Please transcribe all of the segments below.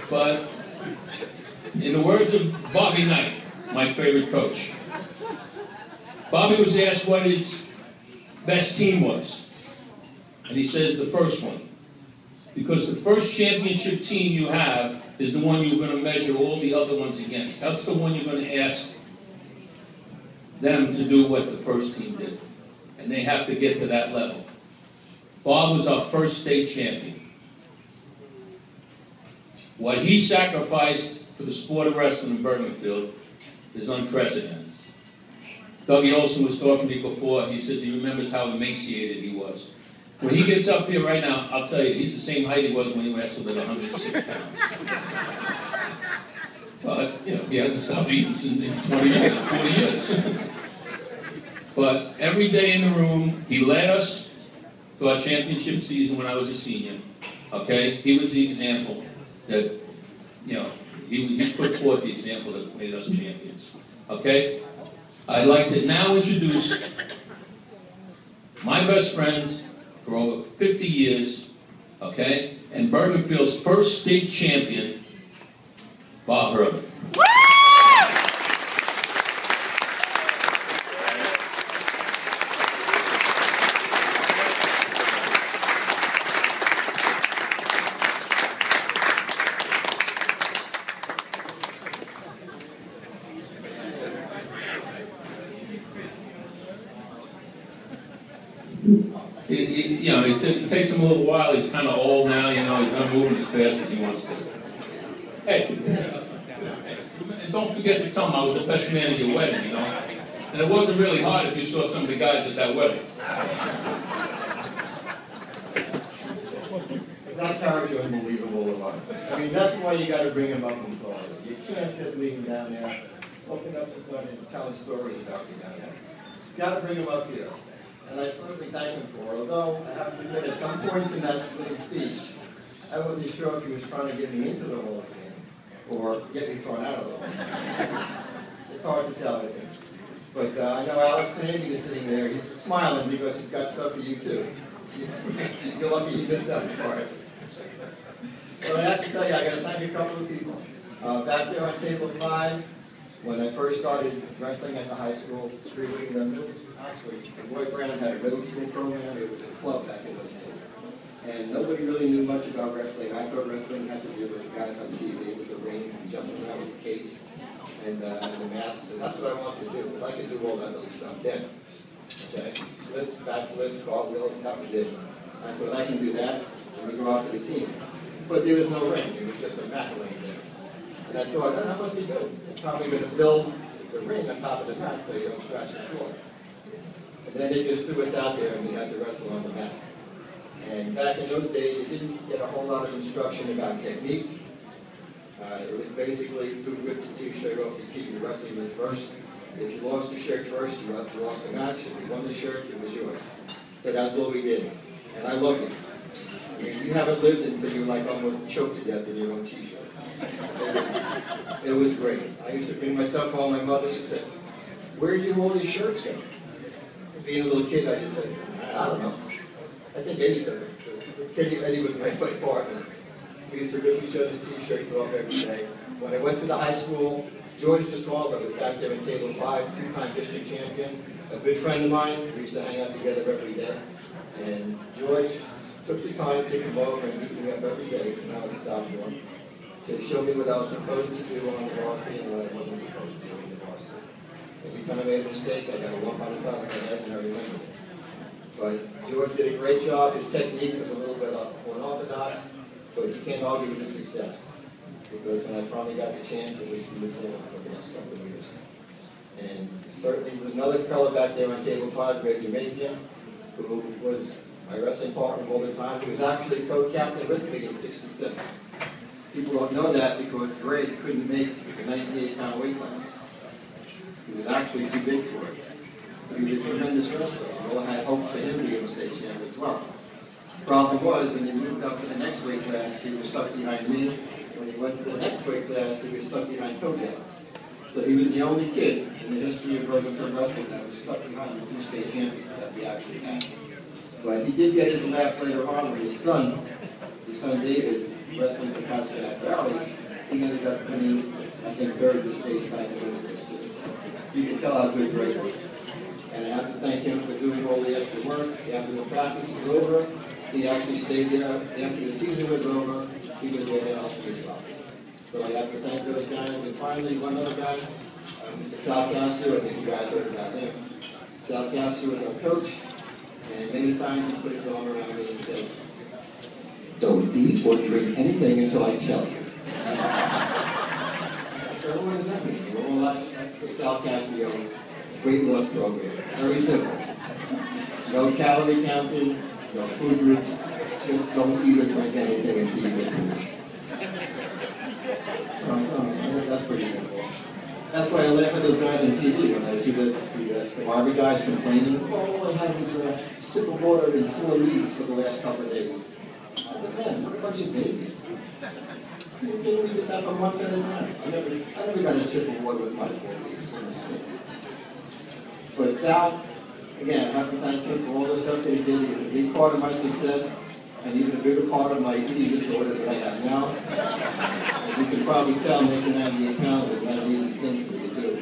But in the words of Bobby Knight, my favorite coach, Bobby was asked what his best team was. And he says the first one. Because the first championship team you have is the one you're going to measure all the other ones against. That's the one you're going to ask them to do what the first team did. And they have to get to that level. Bob was our first state champion. What he sacrificed for the sport of wrestling in Bergenfield is unprecedented. Dougie Olson was talking to me before. He says he remembers how emaciated he was. When he gets up here right now, I'll tell you, he's the same height he was when he wrestled at 106 pounds. But, you know, he hasn't stopped eating in 20 years, 40 years. But every day in the room, he led us to our championship season when I was a senior. Okay? He was the example that, you know, he put forth the example that made us champions. Okay? I'd like to now introduce my best friend for over 50 years, okay, and Bergenfield's first state champion, Bob Hurley. You know, it takes him a little while. He's kind of old now, you know. He's not moving as fast as he wants to. Hey, and don't forget to tell him I was the best man at your wedding, you know. And it wasn't really hard if you saw some of the guys at that wedding. That character unbelievable a lot. I mean, that's why you got to bring him up in Florida. You can't just leave him down there, open up and start telling stories about you down there. You got to bring him up here. And I certainly thank him for it, although I have to admit at some points in that little speech, I wasn't sure if he was trying to get me into the Hall of Fame or get me thrown out of the Hall of Fame. It's hard to tell, I think. But I know Alex Tandy is sitting there. He's smiling because he's got stuff for you too. You're lucky you missed that part. But I have to tell you, I got to thank a couple of people. Back there on table 5, when I first started wrestling at the high school, actually, Roy Brown had a middle school program. It was a club back in those days. And nobody really knew much about wrestling. I thought wrestling had to do with the guys on TV with the rings and jumping around with the capes and the masks. And that's what I wanted to do, because I could do all that other stuff then. Okay? Flips, backflips, cartwheels, that was it. I thought I can do that, and we go out to the team. But there was no ring. It was just a mat laying there. And I thought, oh, that must be good. That's how we're going to build the ring on top of the mat so you don't scratch the floor. And then they just threw us out there and we had to wrestle on the mat. And back in those days, you didn't get a whole lot of instruction about technique. It was basically who ripped the t-shirt off the key you're wrestling with first. If you lost the shirt first, you lost the match. If you won the shirt, it was yours. So that's what we did. And I loved it. I mean, you haven't lived until you like almost choked to death in your own t-shirt. It was great. I used to bring myself home. My mother, she said, "Where do all these shirts go?" Being a little kid, I just said, I don't know. I think Eddie took it. Eddie was my partner. We used to rip each other's t-shirts off every day. When I went to the high school, George DeSalvo was back there in table 5, 2-time district champion. A good friend of mine. We used to hang out together every day. And George took the time to come over and meet me up every day when I was a sophomore to show me what I was supposed to do on the varsity and what I wasn't supposed to do on the varsity. Every time I made a mistake, I got a lump on the side of my head and I remembered it. But George did a great job. His technique was a little bit unorthodox, but you can't argue with his success. Because when I finally got the chance, it was the same for the next couple of years. And certainly there was another fellow back there on table 5, Greg Jamaican, who was my wrestling partner all the time. He was actually co-captain with me in '66. People don't know that because Greg couldn't make the 98-pound weight class. He was actually too big for it. He was a tremendous wrestler. We all had hopes for him being a state champ as well. The problem was, when he moved up to the next weight class, he was stuck behind me. When he went to the next weight class, he was stuck behind Kojak. So he was the only kid in the history of Bergenfield wrestling that was stuck behind the 2 state champions that we actually had. But he did get his laugh later on when his son David, wrestling capacity at Hurley, he ended up winning, I think, third the state's back in those days too. So you can tell how good Greg was. And I have to thank him for doing all the extra work. After the practice was over, he actually stayed there. After the season was over, he was there to help his job. So I have to thank those guys. And finally, one other guy, Mr. Savsge, I think you guys heard about him. Savsge was our coach, and many times he put his arm around me and said, "Don't eat or drink anything until I tell you." So what does that mean? Well, that's the Savsge weight loss program. Very simple. No calorie counting, no food groups, just don't eat or drink anything until you get finished. That's pretty simple. That's why I laugh at those guys on TV when I see the Survivor guys complaining, "Oh, all I had was a sip of water in 4 leagues for the last couple of days." But man, what a bunch of babies. People can't eat that for months at a time. I never got a sip of water with my 4 leagues. But Sal, again, I have to thank him for all the stuff that he did. He was a big part of my success, and even a bigger part of my eating disorder that I have now. As you can probably tell, making that the account was not an easy thing for me to do.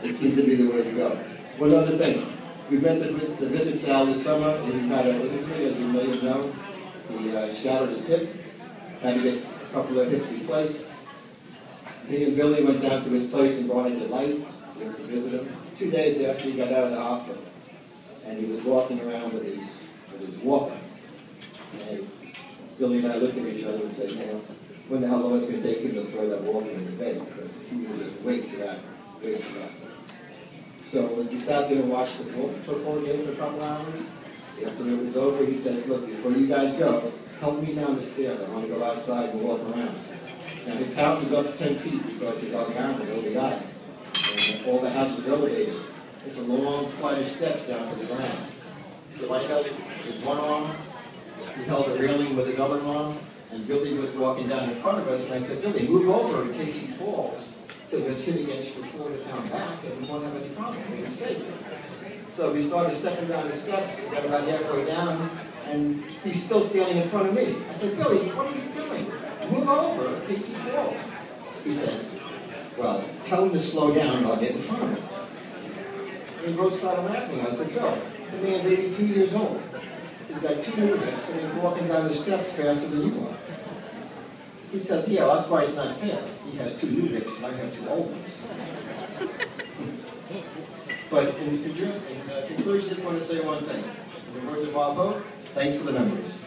It seemed to be the way to go. One other thing, we went to visit Sal this summer. He had an injury, as you may have known. He shattered his hip, had to get a couple of hips replaced. Me and Billy went down to his place in Barnett Light to visit him. 2 days after he got out of the hospital, and he was walking around with his walker. And Billy and I looked at each other and said, "Man, when the hell long it's going to take him to throw that walker in the bed?" Because he was just way too active. So we sat there and watched the football game for a couple hours. After it was over, he said, "Look, before you guys go, help me down the stairs. I want to go outside and walk around." Now his house is up 10 feet because he's on the island over the island. And all the houses are elevated. It's a long flight of steps down to the ground. So I held his one arm, he held the railing with his other arm, and Billy was walking down in front of us, and I said, "Billy, move over in case he falls, because it's hitting against your 4-pound back, and we won't have any problem. We're safe." So we started stepping down the steps, we got about halfway down, and he's still standing in front of me. I said, "Billy, what are you doing? Move over in case he falls." He says, "Well, tell him to slow down and I'll get in front of him." And we both started laughing. I said, "Go. The man's 82 years old. He's got 2 new hips and he's walking down the steps faster than you are." He says, "Yeah, well, that's why it's not fair. He has 2 new hips and I have 2 old ones." But in conclusion, I just want to say one thing. In the words of Bob Hope, thanks for the memories.